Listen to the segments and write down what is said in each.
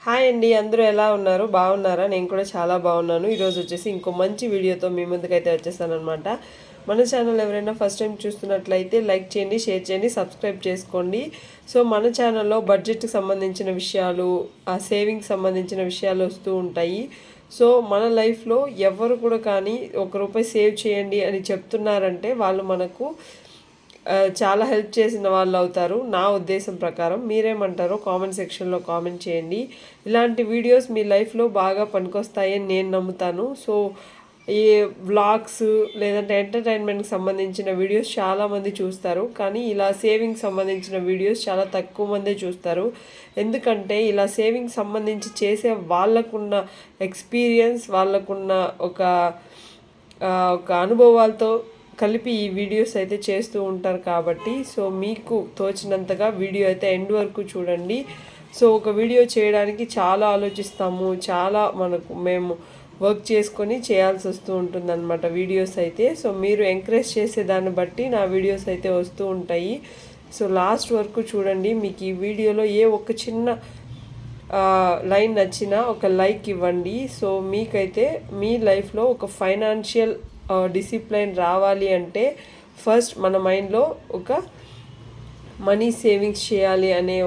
Hi అండి, అందరూ ఎలా ఉన్నారు? బాగున్నారా? నేను కూడా చాలా బాగున్నాను. ఈరోజు వచ్చేసి ఇంకో మంచి వీడియోతో మీ ముందుకైతే వచ్చేసానమాట. మన ఛానల్ ఎవరైనా ఫస్ట్ టైం చూస్తున్నట్లయితే లైక్ చేయండి, షేర్ చేయండి, సబ్స్క్రైబ్ చేసుకోండి. సో మన ఛానల్లో బడ్జెట్కి సంబంధించిన విషయాలు, ఆ సేవింగ్కి సంబంధించిన విషయాలు వస్తూ ఉంటాయి. సో మన లైఫ్లో ఎవరు కూడా కానీ ₹1 సేవ్ చేయండి అని చెప్తున్నారంటే వాళ్ళు మనకు చాలా హెల్ప్ చేసిన వాళ్ళు అవుతారు. నా ఉద్దేశం ప్రకారం మీరేమంటారో కామెంట్ సెక్షన్లో కామెంట్ చేయండి. ఇలాంటి వీడియోస్ మీ లైఫ్లో బాగా పనికొస్తాయని నేను నమ్ముతాను. సో ఈ వ్లాగ్స్ లేదంటే ఎంటర్టైన్మెంట్కి సంబంధించిన వీడియోస్ చాలామంది చూస్తారు, కానీ ఇలా సేవింగ్ సంబంధించిన వీడియోస్ చాలా తక్కువ మందే చూస్తారు. ఎందుకంటే ఇలా సేవింగ్ సంబంధించి చేసే వాళ్ళకున్న ఎక్స్పీరియన్స్, వాళ్ళకున్న ఒక ఒక అనుభవాలతో కలిపి ఈ వీడియోస్ అయితే చేస్తూ ఉంటారు కాబట్టి సో మీకు తోచినంతగా వీడియో అయితే ఎండ్ వరకు చూడండి. సో ఒక వీడియో చేయడానికి చాలా ఆలోచిస్తాము, చాలా మేము వర్క్ చేసుకొని చేయాల్సి వస్తూ ఉంటుందన్నమాట వీడియోస్ అయితే. సో మీరు ఎంకరేజ్ చేసే దాన్ని బట్టి నా వీడియోస్ అయితే వస్తూ ఉంటాయి. సో లాస్ట్ వరకు చూడండి. మీకు ఈ వీడియోలో ఏ ఒక్క చిన్న లైన్ నచ్చినా ఒక లైక్ ఇవ్వండి. సో మీకైతే మీ లైఫ్లో ఒక ఫైనాన్షియల్ డిసిప్లైన్ రావాలి అంటే ఫస్ట్ మన మైండ్లో ఒక మనీ సేవింగ్స్ చేయాలి అనే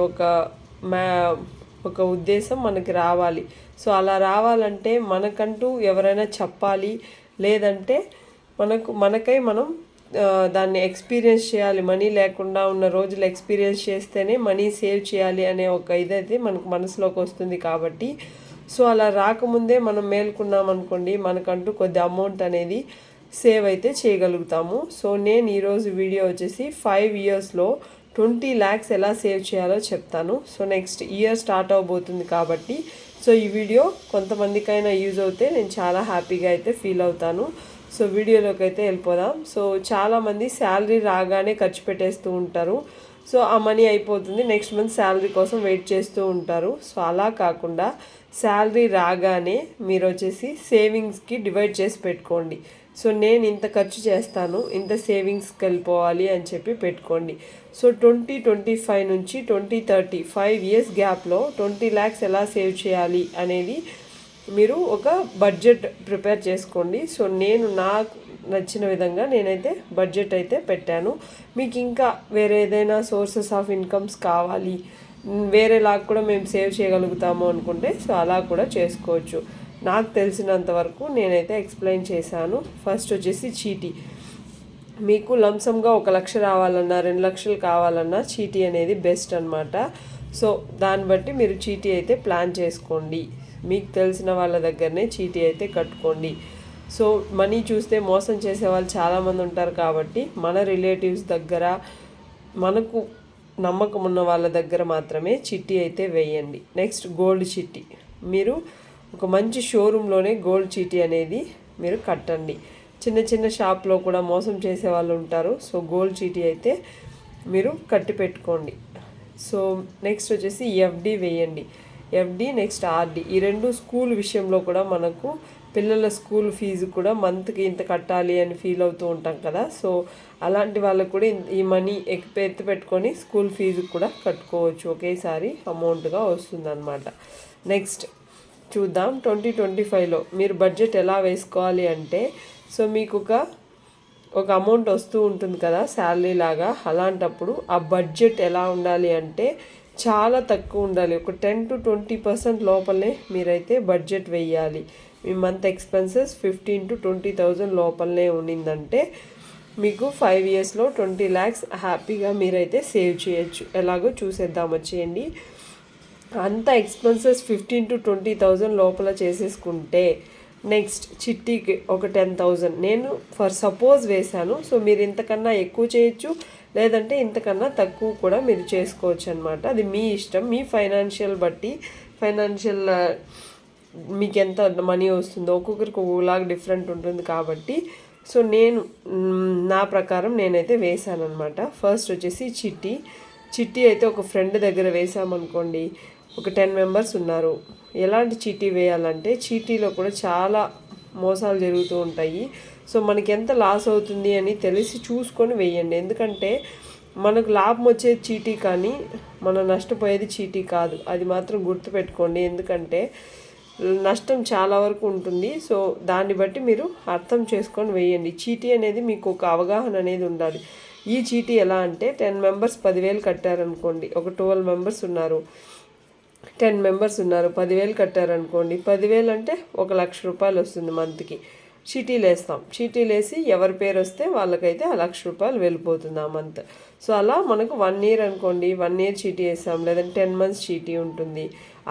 ఒక ఉద్దేశం మనకి రావాలి. సో అలా రావాలంటే మనకంటూ ఎవరైనా చెప్పాలి, లేదంటే మనకై మనం దాన్ని ఎక్స్పీరియన్స్ చేయాలి. మనీ లేకుండా ఉన్న రోజులు ఎక్స్పీరియన్స్ చేస్తేనే మనీ సేవ్ చేయాలి అనే ఒక ఇదైతే మనకు మనసులోకి వస్తుంది. కాబట్టి సో అలా రాకముందే మనం మేల్కున్నాం అనుకోండి, మనకంటూ కొద్ది అమౌంట్ అనేది సేవ్ అయితే చేయగలుగుతాము. సో నేను ఈరోజు వీడియో వచ్చేసి 5 ఇయర్స్లో 20 lakhs ఎలా సేవ్ చేయాలో చెప్తాను. సో నెక్స్ట్ ఇయర్ స్టార్ట్ అవబోతుంది కాబట్టి సో ఈ వీడియో కొంతమందికైనా యూజ్ అవుతే నేను చాలా హ్యాపీగా అయితే ఫీల్ అవుతాను. సో వీడియోలోకి అయితే వెళ్ళిపోదాం. సో చాలామంది శాలరీ రాగానే ఖర్చు పెట్టేస్తూ ఉంటారు. సో ఆ మనీ అయిపోతుంది, నెక్స్ట్ మంత్ శాలరీ కోసం వెయిట్ చేస్తూ ఉంటారు. సో అలా కాకుండా శాలరీ రాగానే మీరు వచ్చేసి సేవింగ్స్కి డివైడ్ చేసి పెట్టుకోండి. సో నేను ఇంత ఖర్చు చేస్తాను, ఇంత సేవింగ్స్కి వెళ్ళిపోవాలి అని చెప్పి పెట్టుకోండి. సో 2025 నుంచి 2030 5 ఇయర్స్ గ్యాప్లో 20 lakhs ఎలా సేవ్ చేయాలి అనేది మీరు ఒక బడ్జెట్ ప్రిపేర్ చేసుకోండి. సో నేను నాకు నచ్చిన విధంగా నేనైతే బడ్జెట్ అయితే పెట్టాను. మీకు ఇంకా వేరే ఏదైనా సోర్సెస్ ఆఫ్ ఇన్కమ్స్ కావాలి, వేరేలాగా కూడా మేము సేవ్ చేయగలుగుతాము అనుకుంటే సో అలా కూడా చేసుకోవచ్చు. నాకు తెలిసినంత వరకు నేనైతే ఎక్స్ప్లెయిన్ చేశాను. ఫస్ట్ వచ్చేసి చీటీ. మీకు లంసమ్గా 1 లక్ష రావాలన్నా 2 లక్షలు కావాలన్నా చీటీ అనేది బెస్ట్ అనమాట. సో దాన్ని బట్టి మీరు చీటీ అయితే ప్లాన్ చేసుకోండి. మీకు తెలిసిన వాళ్ళ దగ్గరనే చీటీ అయితే కట్టుకోండి. సో మనీ చూస్తే మోసం చేసే వాళ్ళు చాలామంది ఉంటారు కాబట్టి మన రిలేటివ్స్ దగ్గర, మనకు నమ్మకం ఉన్న వాళ్ళ దగ్గర మాత్రమే చిట్టి అయితే వేయండి. నెక్స్ట్ గోల్డ్ చిట్టి. మీరు ఒక మంచి షోరూంలోనే గోల్డ్ చీటీ అనేది మీరు కట్టండి. చిన్న చిన్న షాప్లో కూడా మోసం చేసే వాళ్ళు ఉంటారు. సో గోల్డ్ చీటీ అయితే మీరు కట్టి పెట్టుకోండి. సో నెక్స్ట్ వచ్చేసి ఎఫ్డి వేయండి. FD next RD. ఈ రెండు స్కూల్ విషయంలో కూడా మనకు పిల్లల స్కూల్ ఫీజు కూడా మంత్కి ఇంత కట్టాలి అని ఫీల్ అవుతూ ఉంటాం కదా. సో అలాంటి వాళ్ళకు కూడా ఈ మనీ ఎత్తి పెట్టుకొని స్కూల్ ఫీజు కూడా కట్టుకోవచ్చు, ఒకేసారి అమౌంట్గా వస్తుందన్నమాట. నెక్స్ట్ చూద్దాం 2025లో మీరు బడ్జెట్ ఎలా వేసుకోవాలి అంటే సో మీకు ఒక అమౌంట్ వస్తూ ఉంటుంది కదా శాలరీ లాగా. అలాంటప్పుడు ఆ బడ్జెట్ ఎలా ఉండాలి అంటే చాలా తక్కువ ఉండాలి. ఒక 10 to 20% లోపలనే మీరైతే బడ్జెట్ వేయాలి. మీ మంత్ ఎక్స్పెన్సెస్ 15,000 to 20,000 లోపలనే ఉండిందంటే మీకు 5 ఇయర్స్లో 20 lakhs హ్యాపీగా మీరైతే సేవ్ చేయొచ్చు. ఎలాగో చూసేద్దాం వచ్చేయండి. అంత ఎక్స్పెన్సెస్ 15,000 to 20,000 లోపల చేసేసుకుంటే నెక్స్ట్ చిట్టీకి ఒక 10,000 నేను ఫర్ సపోజ్ వేశాను. సో మీరు ఇంతకన్నా ఎక్కువ చేయొచ్చు, లేదంటే ఇంతకన్నా తక్కువ కూడా మీరు చేసుకోవచ్చు అనమాట. అది మీ ఇష్టం, మీ ఫైనాన్షియల్ బట్టి. మీకు ఎంత మనీ వస్తుందో ఒక్కొక్కరికి ఒక్కొక్కలాగా డిఫరెంట్ ఉంటుంది కాబట్టి సో నా ప్రకారం నేనైతే వేసాను అనమాట. ఫస్ట్ వచ్చేసి చిట్టి అయితే ఒక ఫ్రెండ్ దగ్గర వేసామనుకోండి, ఒక 10 members ఉన్నారు. ఎలాంటి చీటీ వేయాలంటే చీటీలో కూడా చాలా మోసాలు జరుగుతూ ఉంటాయి. సో మనకి ఎంత లాస్ అవుతుంది అని తెలిసి చూసుకొని వేయండి. ఎందుకంటే మనకు లాభం వచ్చేది చీటీ కానీ మనం నష్టపోయేది చీటీ కాదు, అది మాత్రం గుర్తుపెట్టుకోండి. ఎందుకంటే నష్టం చాలా వరకు ఉంటుంది. సో దాన్ని బట్టి మీరు అర్థం చేసుకొని వేయండి. చీటీ అనేది మీకు ఒక అవగాహన అనేది ఉండాలి. ఈ చీటీ ఎలా అంటే 10 మెంబర్స్ 10,000 కట్టారనుకోండి, ఒక 12 మెంబర్స్ ఉన్నారు, 10 మెంబర్స్ ఉన్నారు, 10,000 కట్టారనుకోండి, 10,000 అంటే 1,00,000 రూపాయలు వస్తుంది మంత్కి. చీటీలు వేస్తాం, చీటీలు వేసి ఎవరి పేరు వస్తే వాళ్ళకైతే ఆ 1,00,000 రూపాయలు వెళ్ళిపోతుంది ఆ మంత్. సో అలా మనకు 1 ఇయర్ అనుకోండి, 1 ఇయర్ చీటీ వేస్తాం, లేదంటే 10 మంత్స్ చీటీ ఉంటుంది.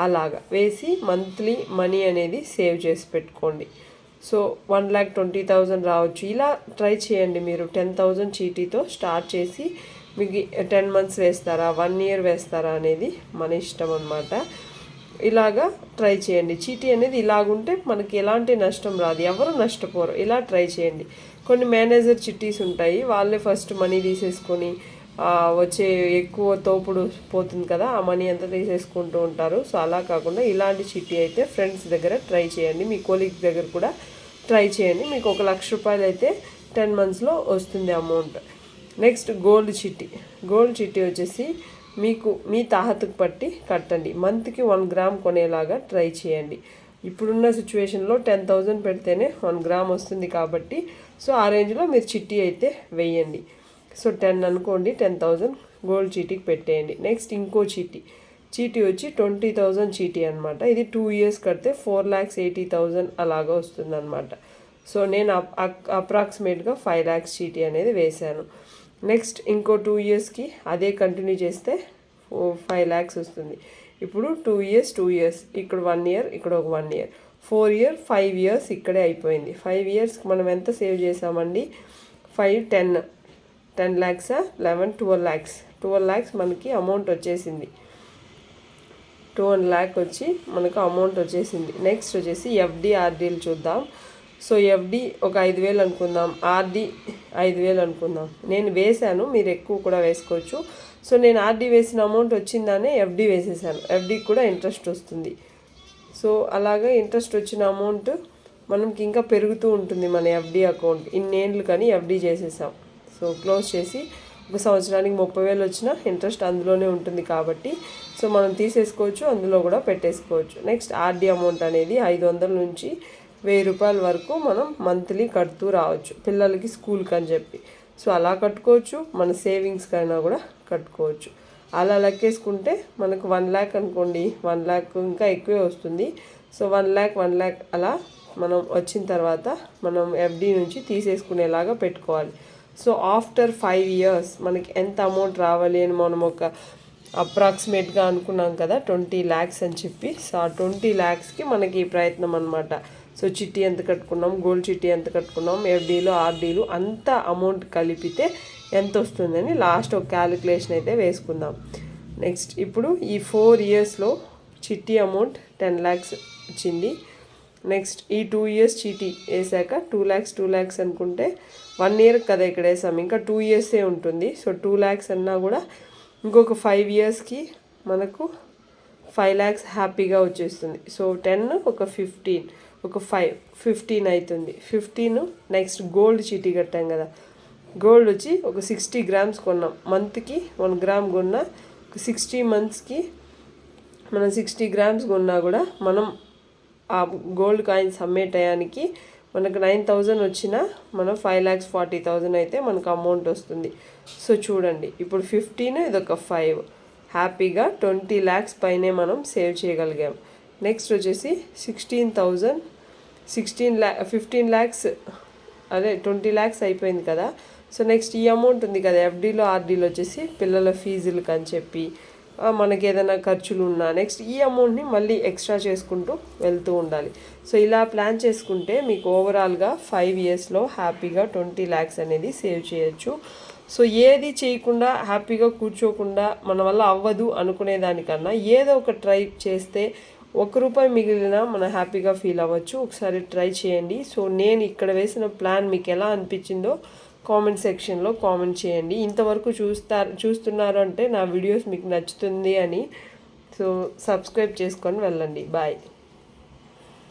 అలాగా వేసి మంత్లీ మనీ అనేది సేవ్ చేసి పెట్టుకోండి. సో 1,20,000 రావచ్చు. ఇలా ట్రై చేయండి. మీరు 10,000 చీటీతో స్టార్ట్ చేసి మీకు 10 మంత్స్ వేస్తారా, 1 ఇయర్ వేస్తారా అనేది మన ఇష్టం అన్నమాట. ఇలాగా ట్రై చేయండి. చీటీ అనేది ఇలాగుంటే మనకి ఎలాంటి నష్టం రాదు, ఎవరు నష్టపోరు. ఇలా ట్రై చేయండి. కొన్ని మేనేజర్ చిట్టీస్ ఉంటాయి, వాళ్ళే ఫస్ట్ మనీ తీసేసుకొని వచ్చే ఎక్కువ తోపుడు పోతుంది కదా, ఆ మనీ అంతా తీసేసుకుంటూ ఉంటారు. సో అలా కాకుండా ఇలాంటి చిట్టి అయితే ఫ్రెండ్స్ దగ్గర ట్రై చేయండి, మీ కొలీగ్స్ దగ్గర కూడా ట్రై చేయండి. మీకు 1,00,000 రూపాయలు అయితే 10 మంత్స్లో వస్తుంది అమౌంట్. నెక్స్ట్ గోల్డ్ చిట్టి. గోల్డ్ చిట్టి వచ్చేసి మీకు మీ తాహతుకు పట్టి కట్టండి. మంత్కి 1 గ్రామ్ కొనేలాగా ట్రై చేయండి. ఇప్పుడున్న సిచ్యువేషన్లో 10,000 పెడితేనే 1 గ్రామ్ వస్తుంది కాబట్టి సో ఆ రేంజ్లో మీరు చిట్టి అయితే వేయండి. సో 10 అనుకోండి, 10,000 గోల్డ్ చీటీకి పెట్టేయండి. నెక్స్ట్ ఇంకో చీటీ వచ్చి 20,000 చీటీ అనమాట. ఇది 2 ఇయర్స్ కడితే 4,80,000 అలాగా వస్తుంది అనమాట. సో నేను అప్రాక్సిమేట్గా 5 lakhs చీటీ అనేది వేశాను. నెక్స్ట్ ఇంకో 2 ఇయర్స్కి అదే కంటిన్యూ చేస్తే 5 lakhs వస్తుంది. ఇప్పుడు 2 ఇయర్స్, ఇక్కడ 1 ఇయర్, ఇక్కడ ఒక 1 ఇయర్, 4 ఇయర్, 5 ఇయర్స్ ఇక్కడే అయిపోయింది. 5 ఇయర్స్కి మనం ఎంత సేవ్ చేసామండి? 5, 10 lakhs, 11, 12 lakhs. 12 lakhs మనకి అమౌంట్ వచ్చేసింది. 12 lakh వచ్చి మనకు అమౌంట్ వచ్చేసింది. నెక్స్ట్ వచ్చేసి ఎఫ్డి ఆర్డీలు చూద్దాం. సో ఎఫ్డి ఒక 5,000 అనుకుందాం, ఆర్డీ 5,000 అనుకుందాం. నేను వేశాను, మీరు ఎక్కువ కూడా వేసుకోవచ్చు. సో నేను ఆర్డీ వేసిన అమౌంట్ వచ్చిందానే ఎఫ్డి వేసేసాను. ఎఫ్డీకి కూడా ఇంట్రెస్ట్ వస్తుంది. సో అలాగే ఇంట్రెస్ట్ వచ్చిన అమౌంట్ మనకి ఇంకా పెరుగుతూ ఉంటుంది మన ఎఫ్డి అకౌంట్. ఇన్నేళ్ళు కానీ ఎఫ్డి చేసేసాం. సో క్లోజ్ చేసి ఒక సంవత్సరానికి 30,000 వచ్చినా ఇంట్రెస్ట్ అందులోనే ఉంటుంది కాబట్టి సో మనం తీసేసుకోవచ్చు, అందులో కూడా పెట్టేసుకోవచ్చు. నెక్స్ట్ ఆర్డీ అమౌంట్ అనేది 500 నుంచి 1,000 రూపాయల వరకు మనం మంత్లీ కడుతూ రావచ్చు, పిల్లలకి స్కూల్కి అని చెప్పి. సో అలా కట్టుకోవచ్చు, మన సేవింగ్స్కి అయినా కూడా కట్టుకోవచ్చు. అలా లెక్కేసుకుంటే మనకు 1 lakh అనుకోండి, 1 lakh ఇంకా ఎక్కువే వస్తుంది. సో 1 lakh అలా మనం వచ్చిన తర్వాత మనం ఎఫ్డి నుంచి తీసేసుకునేలాగా పెట్టుకోవాలి. సో ఆఫ్టర్ 5 years మనకి ఎంత అమౌంట్ రావాలి అని మనం ఒక అప్రాక్సిమేట్గా అనుకున్నాం కదా 20 lakhs అని చెప్పి. సో ఆ 20 lakhsకి మనకి ఈ ప్రయత్నం అనమాట. సో చిట్టి ఎంత కట్టుకున్నాం, గోల్డ్ చిట్టి ఎంత కట్టుకున్నాం, ఎఫ్డీలు ఆర్డీలు అంత అమౌంట్ కలిపితే ఎంత వస్తుందని లాస్ట్ ఒక క్యాలిక్యులేషన్ అయితే వేసుకుందాం. నెక్స్ట్ ఇప్పుడు ఈ 4 yearsలో చిట్టి అమౌంట్ 10 lakhs వచ్చింది. నెక్స్ట్ ఈ 2 years చీటీ వేసాక 2 lakhs అనుకుంటే 1 year కదా ఇక్కడ వేసాం, ఇంకా 2 years ఉంటుంది. సో 2 lakhs అన్నా కూడా ఇంకొక 5 yearsకి మనకు 5 lakhs హ్యాపీగా వచ్చేస్తుంది. సో 10 ఒక 15 ఒక 15 అవుతుంది. 15 నెక్స్ట్ గోల్డ్ చీటీ కట్టాం కదా, గోల్డ్ వచ్చి ఒక 60 grams కొన్నాం. మంత్కి 1 gram కొన్నా ఒక 60 monthsకి మనం 60 grams కొన్నా కూడా మనం ఆ గోల్డ్ కాయిన్స్ అమ్మే టయానికి మనకు 9,000 వచ్చినా మనం 5,40,000 అయితే మనకు అమౌంట్ వస్తుంది. సో చూడండి ఇప్పుడు 15 ఇదొక 5 హ్యాపీగా 20 lakhs పైనే మనం సేవ్ చేయగలిగాం. నెక్స్ట్ వచ్చేసి 15 lakhs అదే 20 lakhs అయిపోయింది కదా. సో నెక్స్ట్ ఈ అమౌంట్ ఉంది కదా ఎఫ్డీలో ఆర్డీలో వచ్చేసి పిల్లల ఫీజులకు అని చెప్పి మనకి ఏదైనా ఖర్చులు ఉన్నా నెక్స్ట్ ఈ అమౌంట్ని మళ్ళీ ఎక్స్ట్రా చేసుకుంటూ వెళ్తూ ఉండాలి. సో ఇలా ప్లాన్ చేసుకుంటే మీకు ఓవరాల్గా 5 yearsలో హ్యాపీగా 20 lakhs అనేది సేవ్ చేయొచ్చు. సో ఏది చేయకుండా హ్యాపీగా కూర్చోకుండా మన వల్ల అవ్వదు అనుకునేదానికన్నా ఏదో ఒక ట్రై చేస్తే ₹1 మిగిలినా మనం హ్యాపీగా ఫీల్ అవ్వచ్చు. ఒకసారి ట్రై చేయండి. సో నేను ఇక్కడ వేసిన ప్లాన్ మీకు ఎలా అనిపించిందో కామెంట్ సెక్షన్లో కామెంట్ చేయండి. ఇంతవరకు చూస్తున్నారు అంటే నా వీడియోస్ మీకు నచ్చుతుంది అని. సో సబ్స్క్రైబ్ చేసుకొని వెళ్ళండి. బాయ్.